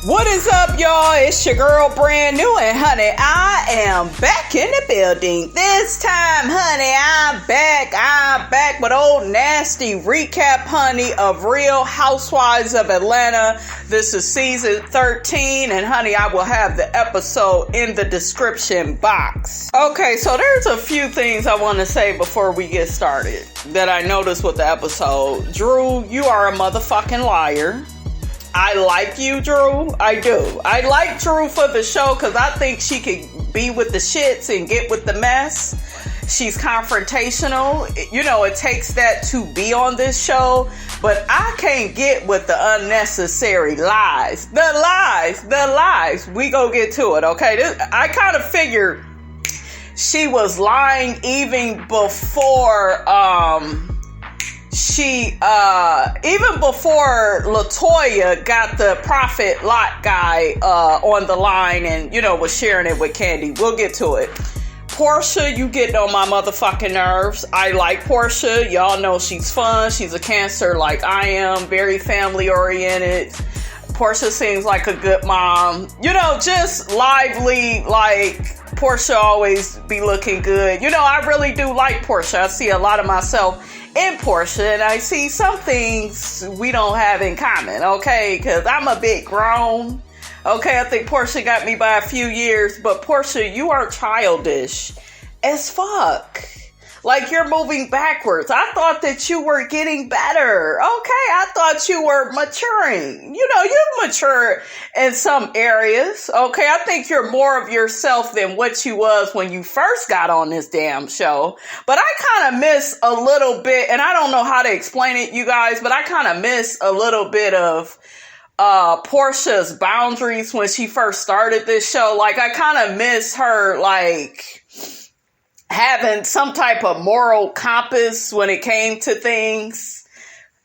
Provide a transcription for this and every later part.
What is up, y'all? It's your girl, Brand New, and honey, I am back in the building. This time, honey, I'm back with old nasty recap, honey, of Real Housewives of Atlanta. This is season 13, and honey, I will have the episode in the description box. Okay, so there's a few things I want to say before we get started that I noticed with the episode. Drew, you are a motherfucking liar. I like you, Drew. I do. I like Drew for the show because I think she could be with the shits and get with the mess. She's confrontational. You know, it takes that to be on this show. But I can't get with the unnecessary lies. The lies. We go get to it, okay? I kind of figured she was lying even before... even before Latoya got the Prophet Lot guy on the line and, you know, was sharing it with Kandi. We'll get to it. Porsha, you getting on my motherfucking nerves. I like Porsha. Y'all know she's fun. She's a Cancer like I am. Very family oriented. Porsha seems like a good mom. You know, just lively, like Porsha always be looking good. You know, I really do like Porsha. I see a lot of myself in Porsha, and I see some things we don't have in common, okay? Because I'm a bit grown, okay? I think Porsha got me by a few years, but Porsha, you are childish as fuck. Like, you're moving backwards. I thought that you were getting better, okay? I thought you were maturing. You know, you've matured in some areas, okay? I think you're more of yourself than what you was when you first got on this damn show. But I kind of miss a little bit, and I don't know how to explain it, you guys, but I kind of miss a little bit of Porsha's boundaries when she first started this show. Like, I kind of miss her, like, having some type of moral compass when it came to things,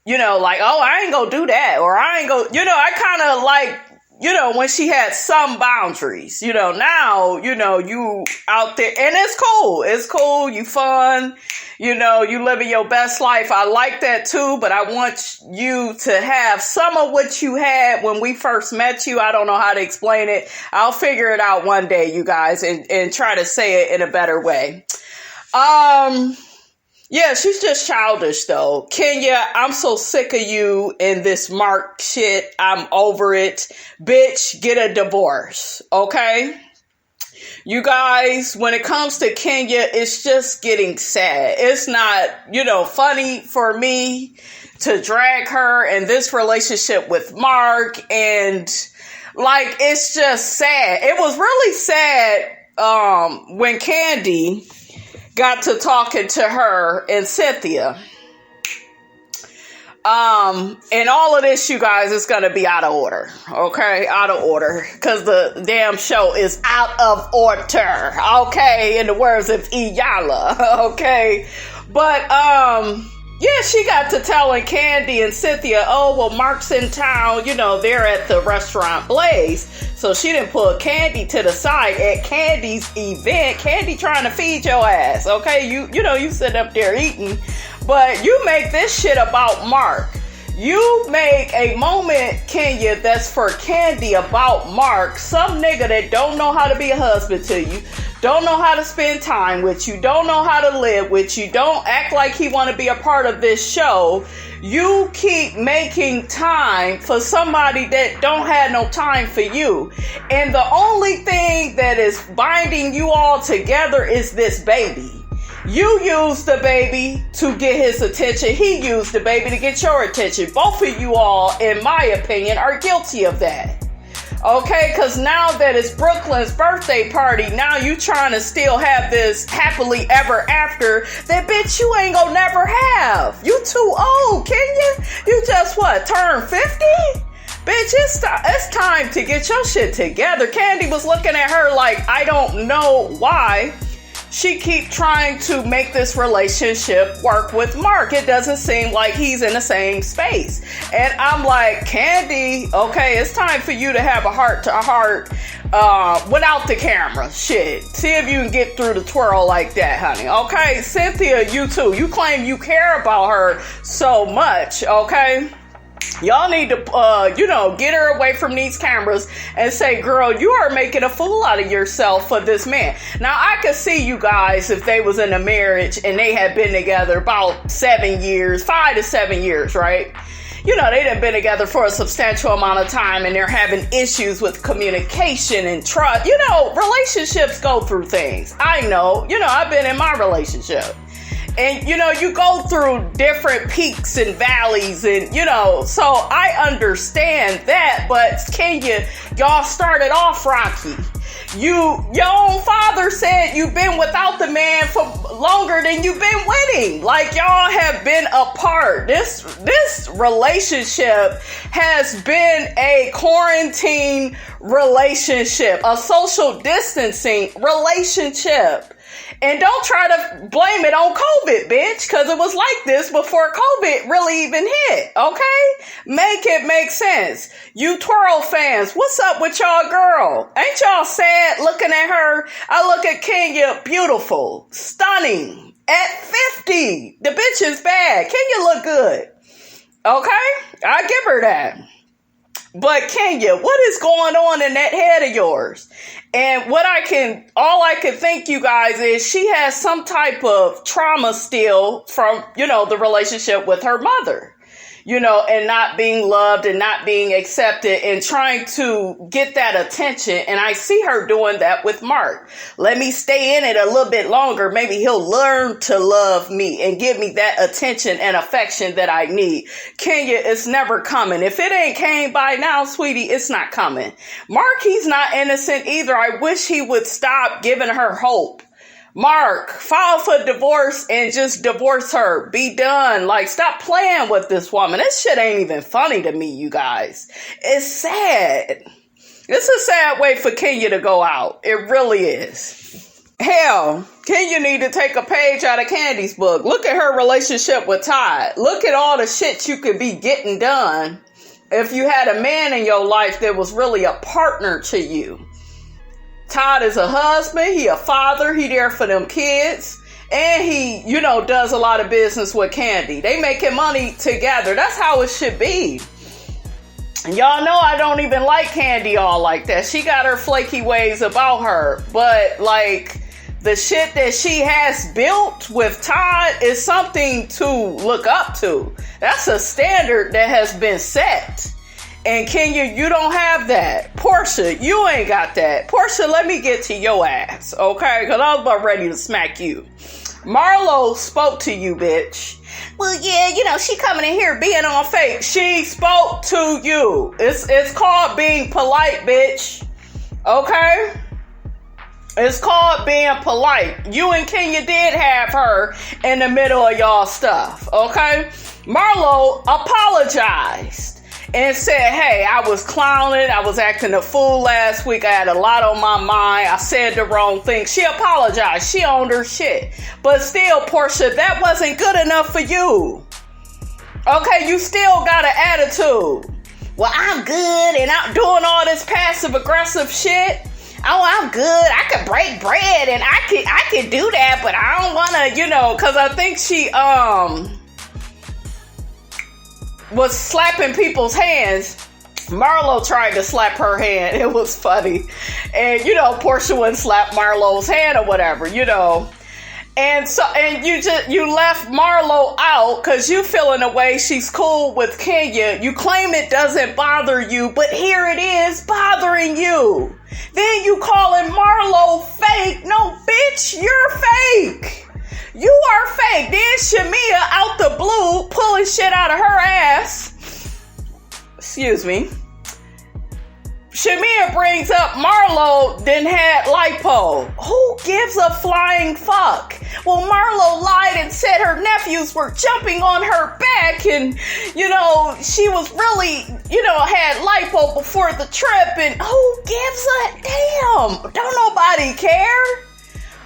you know, like, oh, I ain't gonna do that, or I ain't gonna, you know, I kind of like, you know, when she had some boundaries, you know, now, you know, you out there, and it's cool, you fun, you know, you living your best life. I like that too, but I want you to have some of what you had when we first met you. I don't know how to explain it. I'll figure it out one day, you guys, and try to say it in a better way. Yeah, she's just childish though. Kenya, I'm so sick of you and this Mark shit. I'm over it. Bitch, get a divorce, okay? You guys, when it comes to Kenya, it's just getting sad. It's not, you know, funny for me to drag her in this relationship with Mark, and like, it's just sad. It was really sad when Kandi got to talking to her and Cynthia. And all of this, you guys, is going to be out of order. Okay? Out of order. Because the damn show is out of order. Okay? In the words of Iyala. Okay? But, yeah, she got to telling Kandi and Cynthia, oh, well, Mark's in town. You know, they're at the restaurant Blaze. So she didn't pull Kandi to the side at Kandi's event. Kandi trying to feed your ass, okay? You know, you sit up there eating. But you make this shit about Mark. You make a moment, Kenya, that's for Kandi about Mark. Some nigga that don't know how to be a husband to you. Don't know how to spend time with you. Don't know how to live with you. Don't act like he want to be a part of this show. You keep making time for somebody that don't have no time for you. And the only thing that is binding you all together is this baby. You used the baby to get his attention. He used the baby to get your attention. Both of you all, in my opinion, are guilty of that. Okay, because now that it's Brooklyn's birthday party, now you trying to still have this happily ever after that bitch you ain't gonna never have. You too old, Kenya. You just turned 50? Bitch, it's time to get your shit together. Kandi was looking at her like, I don't know why she keep trying to make this relationship work with Mark. It doesn't seem like he's in the same space. And I'm like, Kandi, okay, it's time for you to have a heart-to-heart without the camera. Shit. See if you can get through the twirl like that, honey. Okay? Cynthia, you too. You claim you care about her so much, okay? Y'all need to, get her away from these cameras and say, girl, you are making a fool out of yourself for this man. Now, I could see you guys if they was in a marriage and they had been together about 7 years, 5 to 7 years, right? They done been together for a substantial amount of time and they're having issues with communication and trust. Relationships go through things. I know, I've been in my relationship. And, you go through different peaks and valleys and, so I understand that. But y'all started off rocky. Your own father said you've been without the man for longer than you've been winning. Like, y'all have been apart. This relationship has been a quarantine relationship, a social distancing relationship. And don't try to blame it on COVID, bitch, because it was like this before COVID really even hit, okay? Make it make sense. You twirl fans, what's up with y'all girl? Ain't y'all sad looking at her? I look at Kenya, beautiful, stunning, at 50. The bitch is bad. Kenya look good, okay? I give her that. But Kenya, what is going on in that head of yours? And all I can think, you guys, is she has some type of trauma still from, the relationship with her mother, and not being loved and not being accepted and trying to get that attention. And I see her doing that with Mark. Let me stay in it a little bit longer. Maybe he'll learn to love me and give me that attention and affection that I need. Kenya, it's never coming. If it ain't came by now, sweetie, it's not coming. Mark, he's not innocent either. I wish he would stop giving her hope. Mark, file for divorce and just divorce her. Be done. Like, stop playing with this woman. This shit ain't even funny to me, you guys. It's sad. It's a sad way for Kenya to go out. It really is. Hell, Kenya need to take a page out of Kandi's book. Look at her relationship with Todd. Look at all the shit you could be getting done if you had a man in your life that was really a partner to you. Todd is a husband, he a father, he there for them kids, and he, does a lot of business with Kandi. They making money together. That's how it should be. And y'all know I don't even like Kandi all like that. She got her flaky ways about her, but like the shit that she has built with Todd is something to look up to. That's a standard that has been set. And Kenya, you don't have that. Porsha, you ain't got that. Porsha, let me get to your ass, okay? Because I was about ready to smack you. Marlo spoke to you, bitch. Well, yeah, she coming in here being on fake. She spoke to you. It's called being polite, bitch. Okay? It's called being polite. You and Kenya did have her in the middle of y'all stuff, okay? Marlo apologized and said, hey, I was clowning. I was acting a fool last week. I had a lot on my mind. I said the wrong thing. She apologized. She owned her shit. But still, Porsha, that wasn't good enough for you. Okay, you still got an attitude. Well, I'm good and I'm doing all this passive aggressive shit. Oh, I'm good. I could break bread and I could do that, but I don't want to, because I think she, was slapping people's hands. Marlo tried to slap her hand. It was funny. And, Porsha wouldn't slap Marlo's hand or whatever, And you left Marlo out because you feel in a way she's cool with Kenya. You claim it doesn't bother you, but here it is bothering you. Then you calling Marlo fake. No, bitch, you're fake. You are fake. Then Shamea out the blue pulling shit out of her ass. Excuse me. Shamea brings up Marlo then had lipo. Who gives a flying fuck? Well, Marlo lied and said her nephews were jumping on her back and, she was really, had lipo before the trip and who gives a damn? Don't nobody care.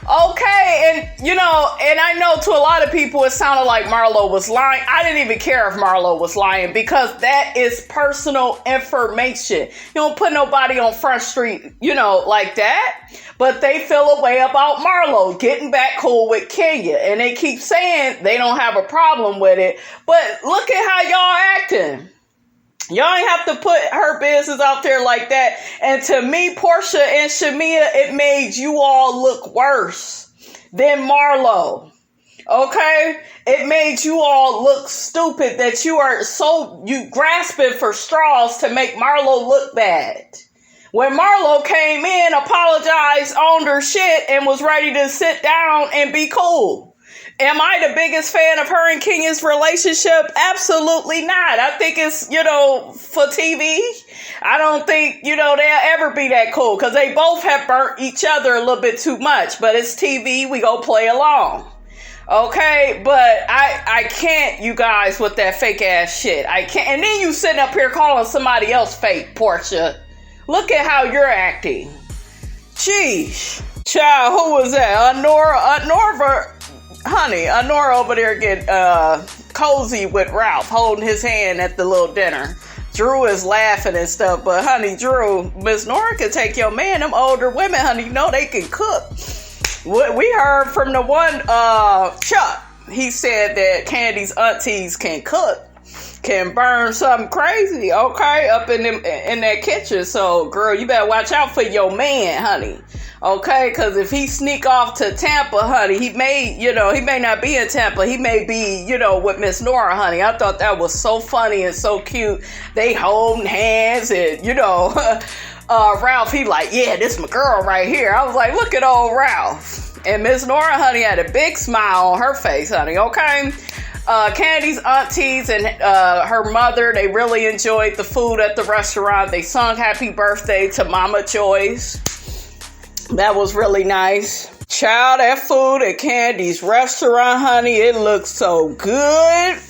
Okay, and I know to a lot of people it sounded like Marlo was lying. I didn't even care if Marlo was lying because that is personal information. You don't put nobody on Front Street, like that. But they feel a way about Marlo getting back cool with Kenya. And they keep saying they don't have a problem with it. But look at how y'all acting. Y'all ain't have to put her business out there like that. And to me, Porsha and Shamea, it made you all look worse than Marlo. Okay? It made you all look stupid that you grasping for straws to make Marlo look bad. When Marlo came in, apologized, owned her shit, and was ready to sit down and be cool. Am I the biggest fan of her and Kenya's relationship? Absolutely not. I think it's, for TV. I don't think, they'll ever be that cool because they both have burnt each other a little bit too much. But it's TV. We go play along. Okay? But I can't, you guys, with that fake ass shit. I can't. And then you sitting up here calling somebody else fake, Porsha. Look at how you're acting. Jeez. Child, who was that? Honora over there get cozy with Ralph, holding his hand at the little dinner. Drew is laughing and stuff, but honey, Drew, Miss Nora can take your man. Them older women, honey, they can cook. We heard from the one, Chuck. He said that Kandi's aunties can cook, can burn something crazy, okay, up in that kitchen. So, girl, you better watch out for your man, honey. Okay, because if he sneak off to Tampa, honey, he may not be in Tampa. He may be, with Miss Nora, honey. I thought that was so funny and so cute. They holding hands and, Ralph, he like, yeah, this my girl right here. I was like, look at old Ralph. And Miss Nora, honey, had a big smile on her face, honey, okay? Kandi's aunties and her mother, they really enjoyed the food at the restaurant. They sung happy birthday to Mama Joyce. That was really nice. Child, that food at Kandi's restaurant, honey, it looked so good.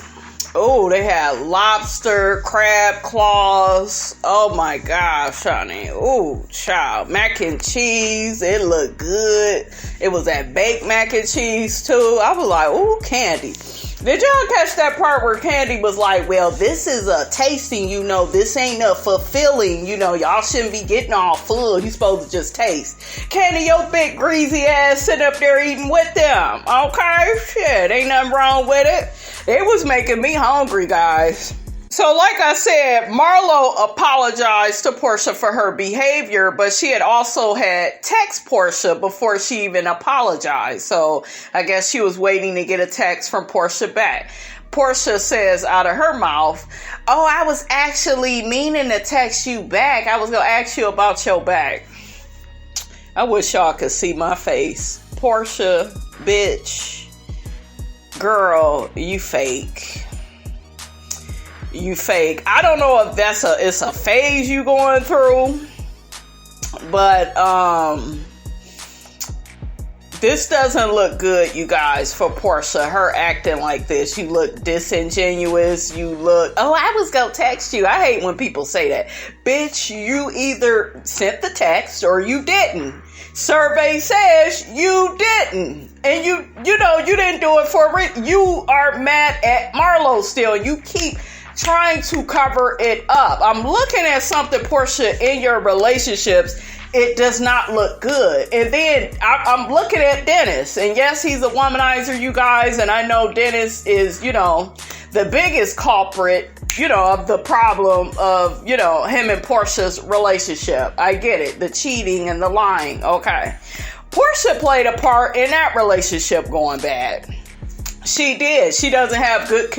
Oh, they had lobster, crab claws. Oh my gosh, honey. Oh, child. Mac and cheese. It looked good. It was that baked mac and cheese too. I was like, ooh, Kandi. Did y'all catch that part where Kandi was like, well, this is a tasting, this ain't a fulfilling, y'all shouldn't be getting all full. You supposed to just taste. Kandi, your big greasy ass sitting up there eating with them. Okay? Shit, ain't nothing wrong with it. It was making me hungry, guys. So like I said, Marlo apologized to Porsha for her behavior, but she had also had text Porsha before she even apologized. So I guess she was waiting to get a text from Porsha back. Porsha says out of her mouth, oh, I was actually meaning to text you back. I was going to ask you about your back. I wish y'all could see my face. Porsha, bitch, girl, you fake. You fake. I don't know if it's a phase you going through, but this doesn't look good, you guys, for Porsha. Her acting like this. You look disingenuous. You look, oh, I was gonna text you. I hate when people say that. Bitch, you either sent the text or you didn't. Survey says you didn't. And you didn't do it for a reason. You are mad at Marlo still. You keep trying to cover it up. I'm looking at something, Porsha, in your relationships. It does not look good. And then I'm looking at Dennis. And yes, he's a womanizer, you guys. And I know Dennis is, the biggest culprit, of the problem of, him and Porsha's relationship. I get it. The cheating and the lying. Okay. Porsha played a part in that relationship going bad. She did. She doesn't have good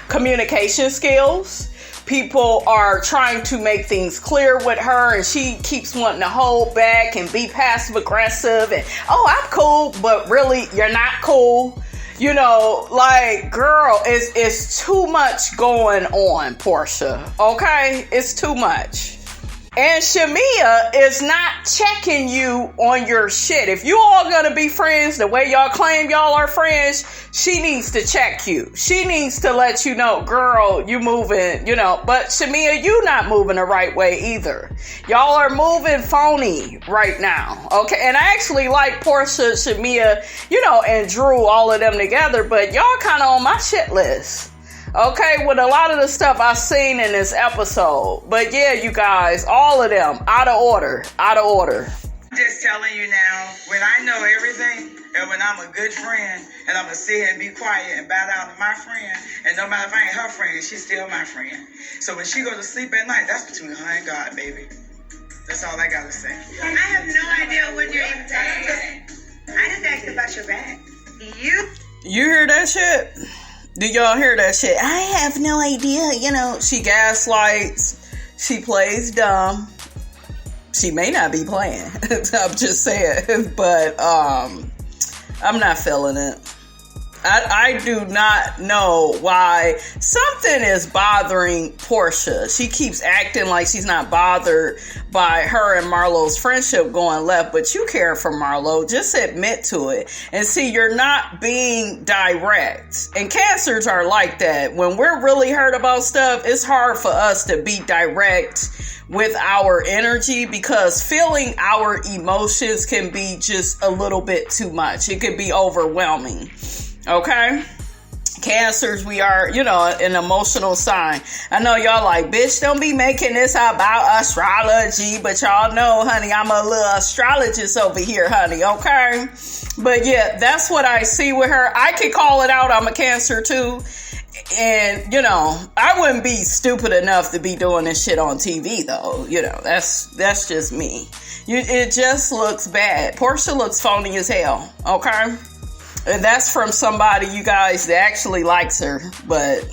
communication skills. People are trying to make things clear with her, and she keeps wanting to hold back and be passive aggressive and, oh, I'm cool, but really you're not cool. Girl, it's too much going on, Porsha. Okay? It's too much. And Shamea is not checking you on your shit. If you all gonna be friends the way y'all claim y'all are friends, she needs to check you. She needs to let you know, girl, you moving, but Shamea, you not moving the right way either. Y'all are moving phony right now. Okay. And I actually like Porsha, Shamea, and Drew, all of them together, but y'all kind of on my shit list. Okay, with a lot of the stuff I've seen in this episode. But yeah, you guys, all of them, out of order. I'm just telling you now, when I know everything, And when I'm a good friend and I'm going to sit here and be quiet and bow down to my friend, and no matter if I ain't her friend, she's still my friend. So when she go to sleep at night, that's between her and God, baby. That's all I got to say. I have no idea what you're even talking about. I just asked about your bag. You hear that shit? Do y'all hear that shit? I have no idea. You know, she gaslights. She plays dumb. She may not be playing. I'm just saying. But I'm not feeling it. I do not know why something is bothering Porsha. She keeps acting like she's not bothered by her and Marlo's friendship going left, but you care for Marlo. Just admit to it. And see, you're not being direct. And cancers are like that. When we're really hurt about stuff, it's hard for us to be direct with our energy because feeling our emotions can be just a little bit too much. It could be overwhelming. Okay? Cancers, we are, an emotional sign. I know y'all like, bitch, don't be making this about astrology, but y'all know, honey, I'm a little astrologist over here, honey, okay? But yeah, that's what I see with her. I could call it out. I'm a Cancer too. And, I wouldn't be stupid enough to be doing this shit on TV, though. That's just me. It just looks bad. Porsha looks phony as hell, okay? And that's from somebody, you guys, that actually likes her. But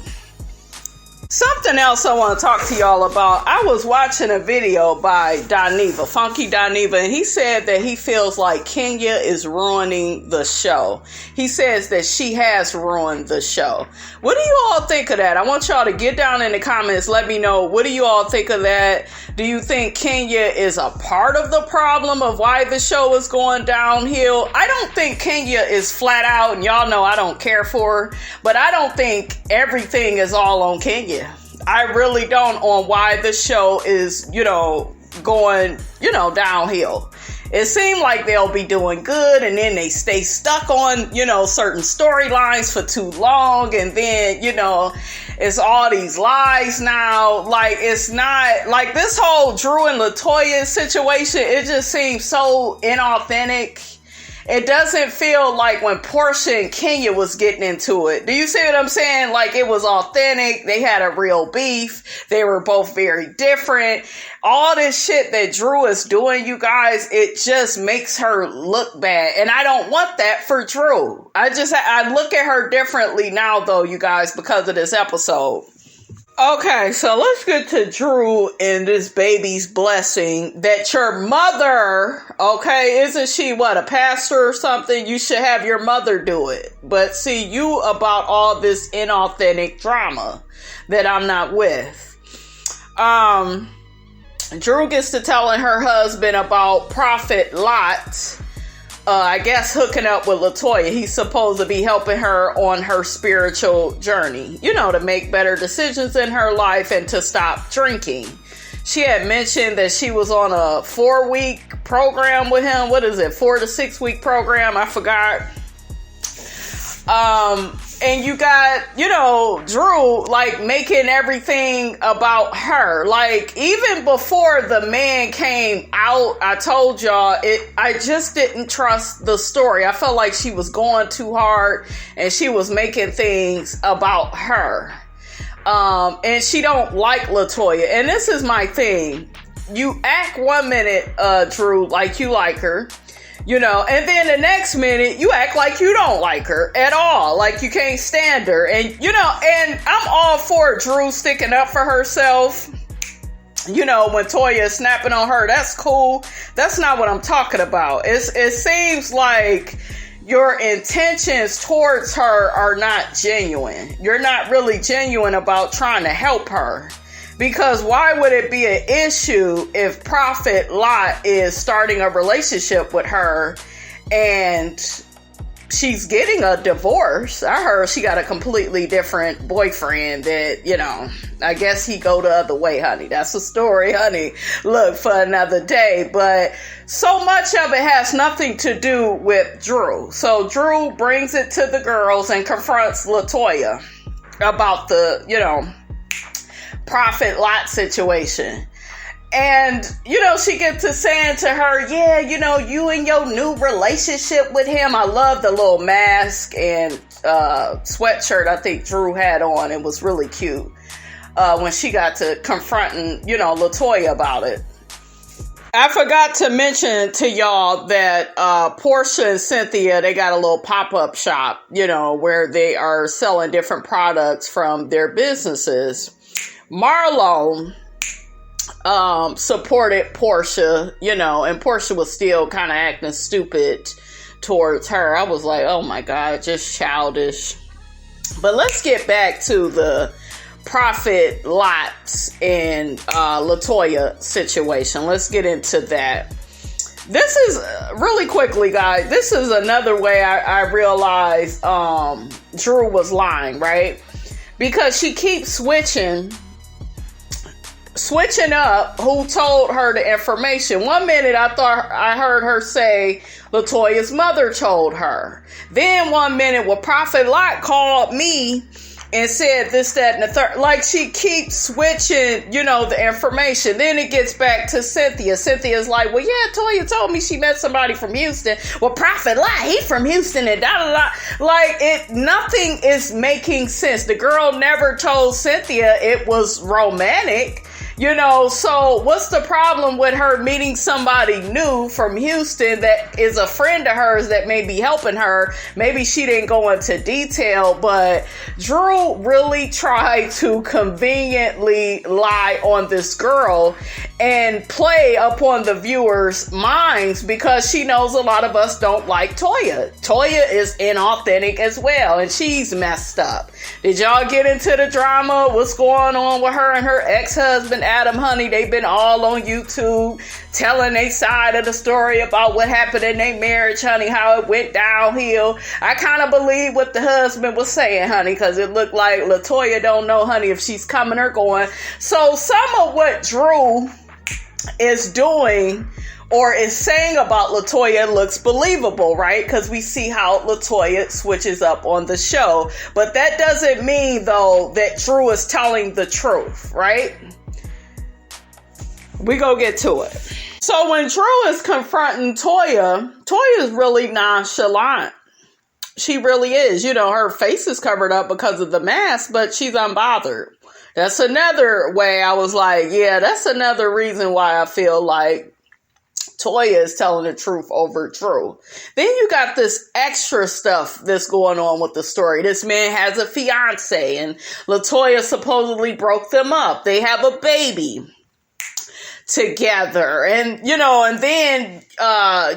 something else I want to talk to y'all about. I was watching a video by Daniva, Funky Daniva, and he said that he feels like Kenya is ruining the show. He says that she has ruined the show. What do you all think of that? I want y'all to get down in the comments. Let me know. What do you all think of that? Do you think Kenya is a part of the problem of why the show is going downhill? I don't think Kenya is flat out, and y'all know I don't care for her, but I don't think everything is all on Kenya. I really don't on why the show is, going, downhill. It seemed like they'll be doing good and then they stay stuck on, certain storylines for too long. And then, it's all these lies now. Like, it's not like this whole Drew and Latoya situation. It just seems so inauthentic. It doesn't feel like when Porsha and Kenya was getting into it. Do you see what I'm saying? Like, it was authentic. They had a real beef. They were both very different. All this shit that Drew is doing, you guys, it just makes her look bad. And I don't want that for Drew. I look at her differently now, though, you guys, because of this episode. Okay, so let's get to Drew and this baby's blessing that your mother, okay, isn't she a pastor or something? You should have your mother do it. But see, you about all this inauthentic drama that I'm not with. Drew gets to telling her husband about Prophet Lot. I guess hooking up with Latoya. He's supposed to be helping her on her spiritual journey, to make better decisions in her life and to stop drinking. She had mentioned that she was on a 4-week program with him. What is it? 4 to 6 week program. I forgot. And you got, Drew, making everything about her. Like, even before the man came out, I told y'all, I just didn't trust the story. I felt like she was going too hard and she was making things about her. And she don't like Latoya. And this is my thing. You act 1 minute, Drew, like you like her. And then the next minute you act like you don't like her at all. Like you can't stand her. And, and I'm all for Drew sticking up for herself. When Toya is snapping on her, that's cool. That's not what I'm talking about. It seems like your intentions towards her are not genuine. You're not really genuine about trying to help her. Because why would it be an issue if Prophet Lot is starting a relationship with her and she's getting a divorce? I heard she got a completely different boyfriend that, I guess he go the other way, honey. That's a story, honey. Look, for another day. But so much of it has nothing to do with Drew. So Drew brings it to the girls and confronts Latoya about the, Prophet Lot situation. And, you know, she gets to saying to her, yeah, you know, you and your new relationship with him. I love the little mask and sweatshirt I think Drew had on. It was really cute when she got to confronting, you know, Latoya about it. I forgot to mention to y'all that Porsha and Cynthia, they got a little pop-up shop, you know, where they are selling different products from their businesses. Marlo supported Porsha, you know, and Porsha was still kind of acting stupid towards her. I was like, oh my God, just childish. But let's get back to the Prophet Lots and Latoya situation. Let's get into that. This is really quickly, guys. This is another way I realized Drew was lying, right? Because she keeps switching up who told her the information. One minute I thought I heard her say Latoya's mother told her. Then one minute, well, Prophet Lot called me and said this, that, and the third. Like, she keeps switching, you know, the information. Then it gets back to Cynthia. Cynthia's like, well, yeah, Toya told me she met somebody from Houston. Well, Prophet Lot, he from Houston and da-da-da. Like, nothing is making sense. The girl never told Cynthia it was romantic. You know, so what's the problem with her meeting somebody new from Houston that is a friend of hers that may be helping her? Maybe she didn't go into detail, but Drew really tried to conveniently lie on this girl and play upon the viewers' minds because she knows a lot of us don't like Toya. Toya is inauthentic as well, and she's messed up. Did y'all get into the drama? What's going on with her and her ex-husband, Adam, honey? They've been all on YouTube telling their side of the story about what happened in their marriage, honey, how it went downhill. I kind of believe what the husband was saying, honey, because it looked like Latoya don't know, honey, if she's coming or going. So some of what Drew is doing or is saying about Latoya looks believable, right? Because we see how Latoya switches up on the show. But that doesn't mean, though, that Drew is telling the truth, right? We go get to it. So when Drew is confronting Toya is really nonchalant. She really is. You know, her face is covered up because of the mask, but she's unbothered. That's another way I was like, yeah, that's another reason why I feel like Toya is telling the truth over Drew. Then you got this extra stuff that's going on with the story. This man has a fiance and Latoya supposedly broke them up. They have a baby together. And, you know, and then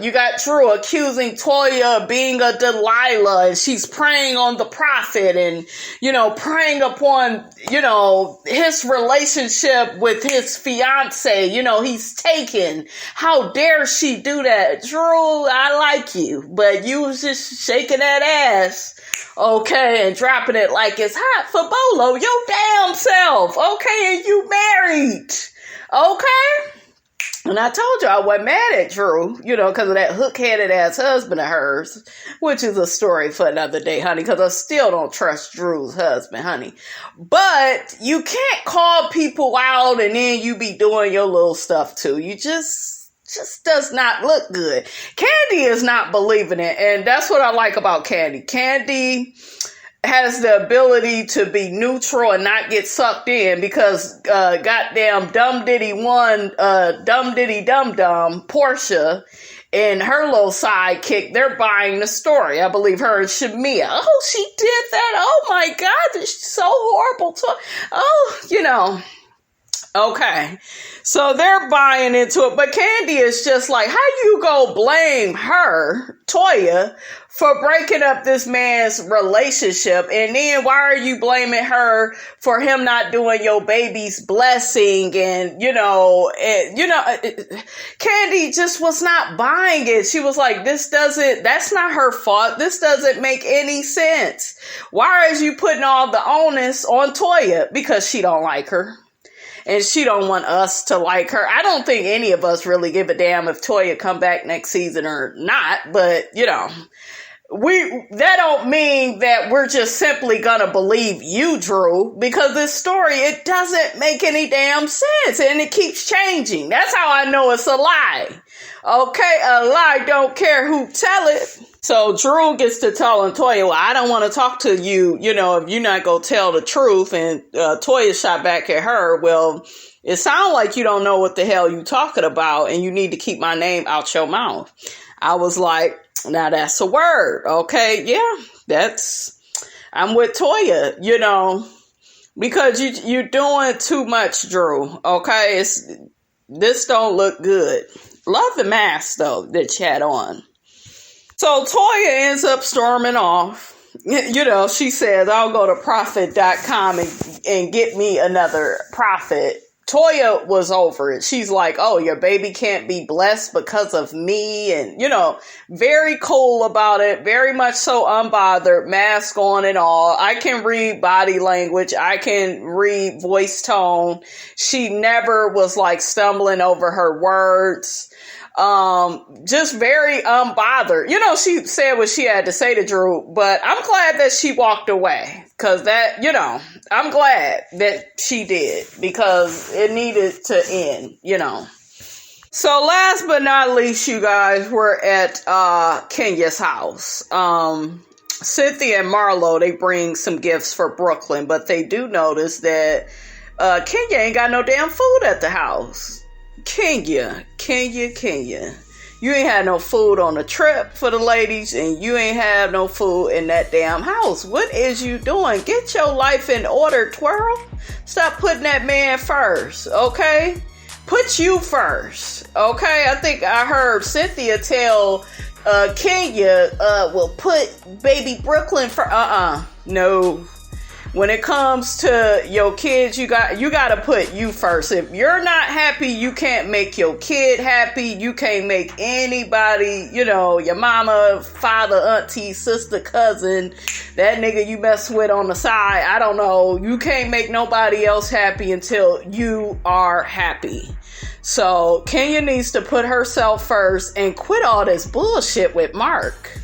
you got Drew accusing Toya of being a Delilah, and she's preying on the prophet and, you know, preying upon, you know, his relationship with his fiance. You know, he's taken. How dare she do that? Drew, I like you, but you was just shaking that ass, okay, and dropping it like it's hot for Bolo, your damn self, okay, and you married. Okay? And I told you I wasn't mad at Drew, you know, because of that hook-headed ass husband of hers, which is a story for another day, honey, because I still don't trust Drew's husband, honey. But you can't call people out and then you be doing your little stuff too. You just does not look good. Kandi is not believing it, and that's what I like about Kandi. Kandi has the ability to be neutral and not get sucked in because goddamn Dumb Diddy Dum Dum Porsha and her little sidekick, they're buying the story. I believe her and Shamea. Oh, she did that. Oh my God, she's so horrible. Oh, you know. Okay, so they're buying into it, but Kandi is just like, how you go blame her, Toya, for breaking up this man's relationship, and then why are you blaming her for him not doing your baby's blessing? And Kandi just was not buying it. She was like, that's not her fault. This doesn't make any sense. Why is you putting all the onus on Toya? Because she don't like her. And she don't want us to like her. I don't think any of us really give a damn if Toya come back next season or not. But, you know, that don't mean that we're just simply gonna believe you, Drew, because this story, it doesn't make any damn sense, and it keeps changing. That's how I know it's a lie. Okay, a lie don't care who tell it. So Drew gets to tell Latoya, well, I don't want to talk to you, if you're not gonna tell the truth. And Toya shot back at her, well, it sounds like you don't know what the hell you talking about, and you need to keep my name out your mouth. I was like, now that's a word, okay? Yeah, I'm with Toya, because you're doing too much, Drew, okay? This don't look good. Love the mask, though, that you had on. So Toya ends up storming off. She says, I'll go to profit.com and get me another profit. Toya was over it. She's like, oh, your baby can't be blessed because of me. And, very cool about it. Very much so unbothered. Mask on and all. I can read body language. I can read voice tone. She never was like stumbling over her words. Just very unbothered. She said what she had to say to Drew, but I'm glad that she walked away, because that, I'm glad that she did, because it needed to end, So last but not least, you guys, we're at Kenya's house. Cynthia and Marlo, they bring some gifts for Brooklyn, but they do notice that Kenya ain't got no damn food at the house. Kenya. You ain't had no food on the trip for the ladies, and you ain't have no food in that damn house. What is you doing? Get your life in order, Twirl. Stop putting that man first, okay? Put you first, okay? I think I heard Cynthia tell Kenya, well, put baby Brooklyn for, no. When it comes to your kids, you got to put you first. If you're not happy, you can't make your kid happy. You can't make anybody, your mama, father, auntie, sister, cousin, that nigga you mess with on the side. I don't know. You can't make nobody else happy until you are happy. So Kenya needs to put herself first and quit all this bullshit with Mark.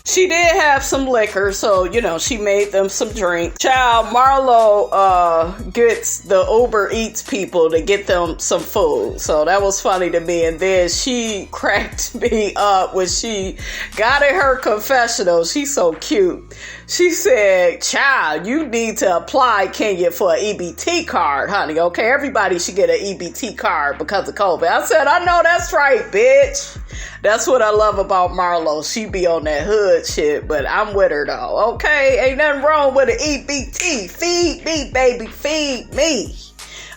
She did have some liquor, so, she made them some drink. Child, Marlo gets the Uber Eats people to get them some food. So that was funny to me. And then she cracked me up when she got in her confessional. She's so cute. She said, child, you need to apply, Kenya, for an EBT card, honey. Okay, everybody should get an EBT card because of COVID. I said, I know that's right, bitch. That's what I love about Marlo. She be on that hood shit, but I'm with her though. Okay, ain't nothing wrong with an EBT. Feed me, baby, feed me.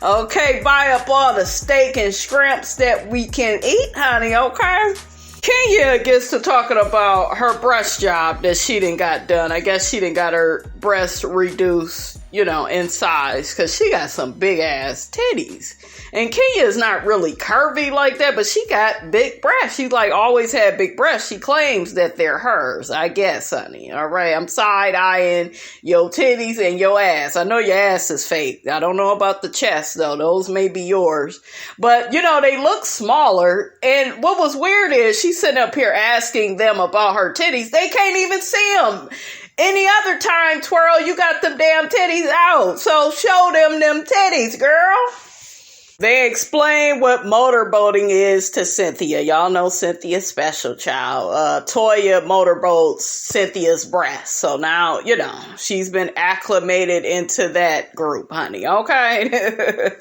Okay, buy up all the steak and shrimps that we can eat, honey, okay? Kenya gets to talking about her breast job that she done got done. I guess she done got her breast reduced, in size, because she got some big ass titties. And Kenya is not really curvy like that, but she got big breasts. She's like always had big breasts. She claims that they're hers, I guess, honey. All right, I'm side-eyeing your titties and your ass. I know your ass is fake. I don't know about the chest, though. Those may be yours. But, they look smaller. And what was weird is she's sitting up here asking them about her titties. They can't even see them. Any other time, Twirl, you got them damn titties out. So show them titties, girl. They explain what motorboating is to Cynthia. Y'all know Cynthia's special child. Toya motorboats Cynthia's breast. So now, she's been acclimated into that group, honey. Okay?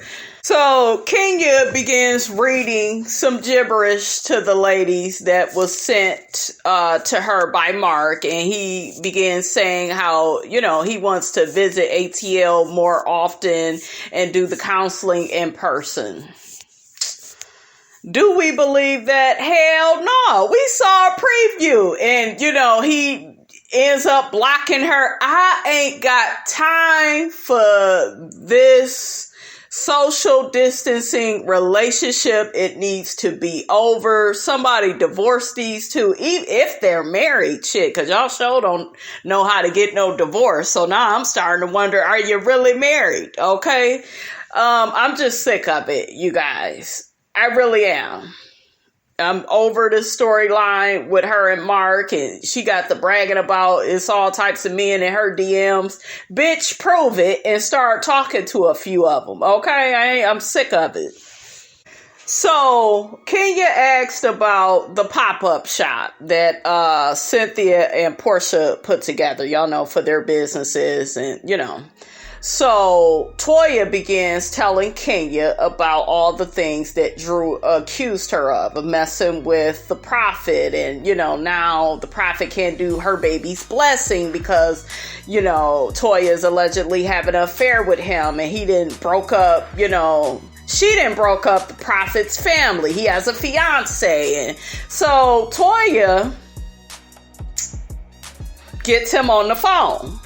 So Kenya begins reading some gibberish to the ladies that was sent to her by Mark. And he begins saying how, he wants to visit ATL more often and do the counseling in person. Do we believe that? Hell no. We saw a preview and, he ends up blocking her. I ain't got time for this social distancing relationship. It needs to be over. Somebody divorce these two, even if they're married, shit, because y'all sure don't know how to get no divorce. So now I'm starting to wonder, are you really married? Okay. I'm just sick of it, you guys. I really am. I'm over the storyline with her and Mark, and she got the bragging about it's all types of men in her DMs. Bitch, prove it and start talking to a few of them, okay? I'm sick of it. So, Kenya asked about the pop-up shop that Cynthia and Porsha put together, y'all know, for their businesses, and, you know. So, Toya begins telling Kenya about all the things that Drew accused her of messing with the prophet. And, you know, now the prophet can't do her baby's blessing because, you know, Toya is allegedly having an affair with him. And he didn't broke up, you know, she didn't broke up the prophet's family. He has a fiance. And so Toya gets him on the phone.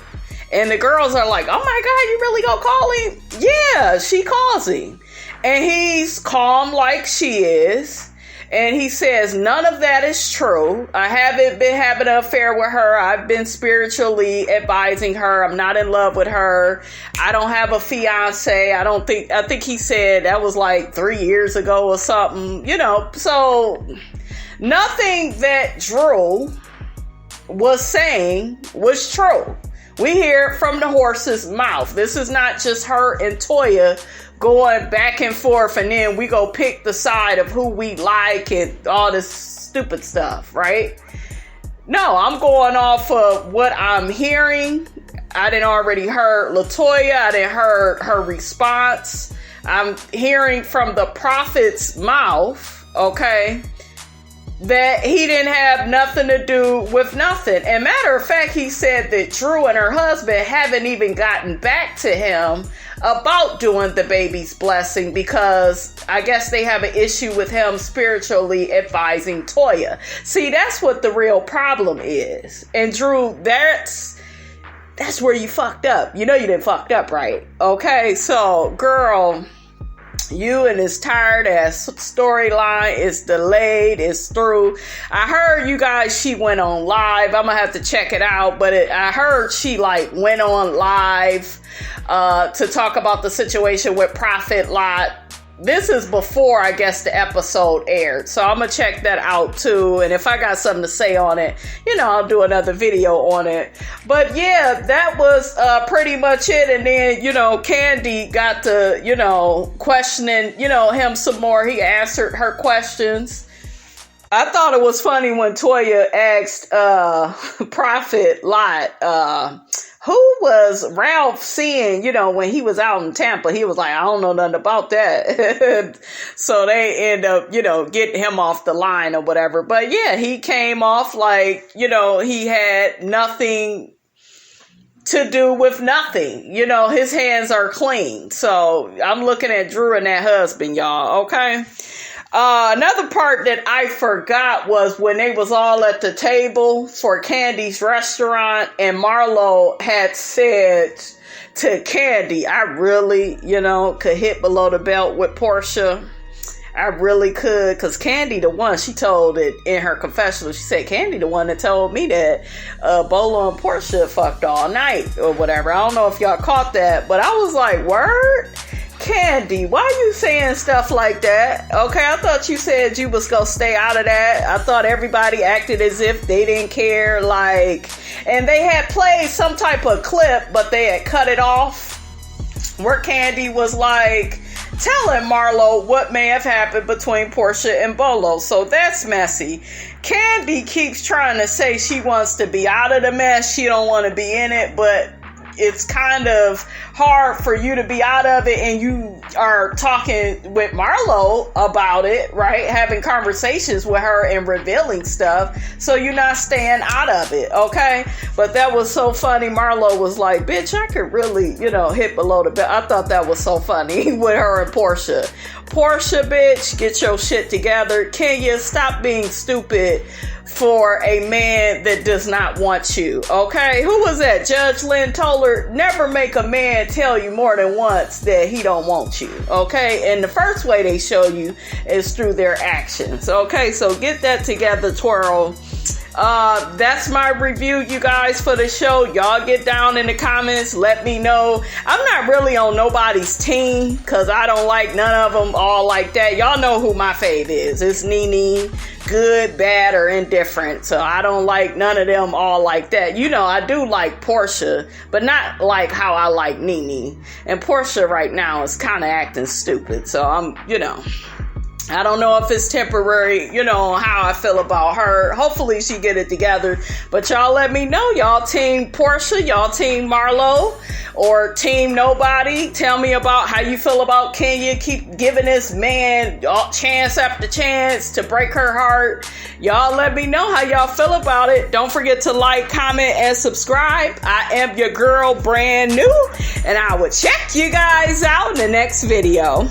And the girls are like, oh my God, you really gonna call him? Yeah, she calls him. And he's calm like she is. And he says, none of that is true. I haven't been having an affair with her. I've been spiritually advising her. I'm not in love with her. I don't have a fiance. I think he said that was like 3 years ago or something, you know. So nothing that Drew was saying was true. We hear it from the horse's mouth. This is not just her and Toya going back and forth and then we go pick the side of who we like and all this stupid stuff, right? No, I'm going off of what I'm hearing. I didn't already heard Latoya. I didn't heard her response. I'm hearing from the prophet's mouth, okay, that he didn't have nothing to do with nothing. And matter of fact, he said that Drew and her husband haven't even gotten back to him about doing the baby's blessing because I guess they have an issue with him spiritually advising Toya. See, that's what the real problem is. And Drew, that's where you fucked up. You know you didn't fucked up, right? Okay, so girl, you and this tired ass storyline is delayed, it's through. I heard you guys, she went on live. I'm gonna have to check it out, but I heard she like went on live to talk about the situation with Prophet Lot. This is before, I guess, the episode aired. So I'm going to check that out too. And if I got something to say on it, you know, I'll do another video on it. But yeah, that was pretty much it. And then, you know, Kandi got to, you know, questioning, you know, him some more. He answered her questions. I thought it was funny when Toya asked Prophet Lot, who was Ralph seeing, you know, when he was out in Tampa. He was like, I don't know nothing about that. So they end up, you know, getting him off the line or whatever. But yeah, he came off like, you know, he had nothing to do with nothing. You know, his hands are clean. So I'm looking at Drew and that husband, y'all. Okay. Another part that I forgot was when they was all at the table for Kandi's restaurant and Marlo had said to Kandi, I really, you know, could hit below the belt with Porsha. I really could, because Kandi the one, she told it in her confessional. She said, Kandi the one that told me that Bolo and Porsha fucked all night or whatever. I don't know if y'all caught that, but I was like, word? Kandi, why are you saying stuff like that? Okay, I thought you said you was gonna stay out of that. I thought everybody acted as if they didn't care, like, and they had played some type of clip, but they had cut it off, where Kandi was like telling Marlo what may have happened between Porsha and Bolo. So that's messy. Kandi keeps trying to say she wants to be out of the mess. She don't want to be in it, but it's kind of hard for you to be out of it and you are talking with Marlo about it, right? Having conversations with her and revealing stuff. So you're not staying out of it, okay? But that was so funny. Marlo was like, bitch, I could really, you know, hit below the belt. I thought that was so funny with her and Porsha. Porsha, bitch, get your shit together. Kenya, stop being stupid for a man that does not want you, okay? Who was that? Judge Lynn told her, never make a man tell you more than once that he don't want you, okay? And the first way they show you is through their actions, okay? So get that together, twirl. That's my review, you guys, for the show. Y'all get down in the comments. Let me know. I'm not really on nobody's team because I don't like none of them all like that. Y'all know who my fave is. It's Nene. Good, bad, or indifferent. So I don't like none of them all like that. You know, I do like Porsha, but not like how I like Nene. And Porsha right now is kind of acting stupid. So I'm, I don't know if it's temporary, how I feel about her. Hopefully she get it together. But y'all let me know. Y'all team Porsha, y'all team Marlo, or team nobody. Tell me about how you feel about Kenya. Keep giving this man chance after chance to break her heart. Y'all let me know how y'all feel about it. Don't forget to like, comment, and subscribe. I am your girl, brand new. And I will check you guys out in the next video.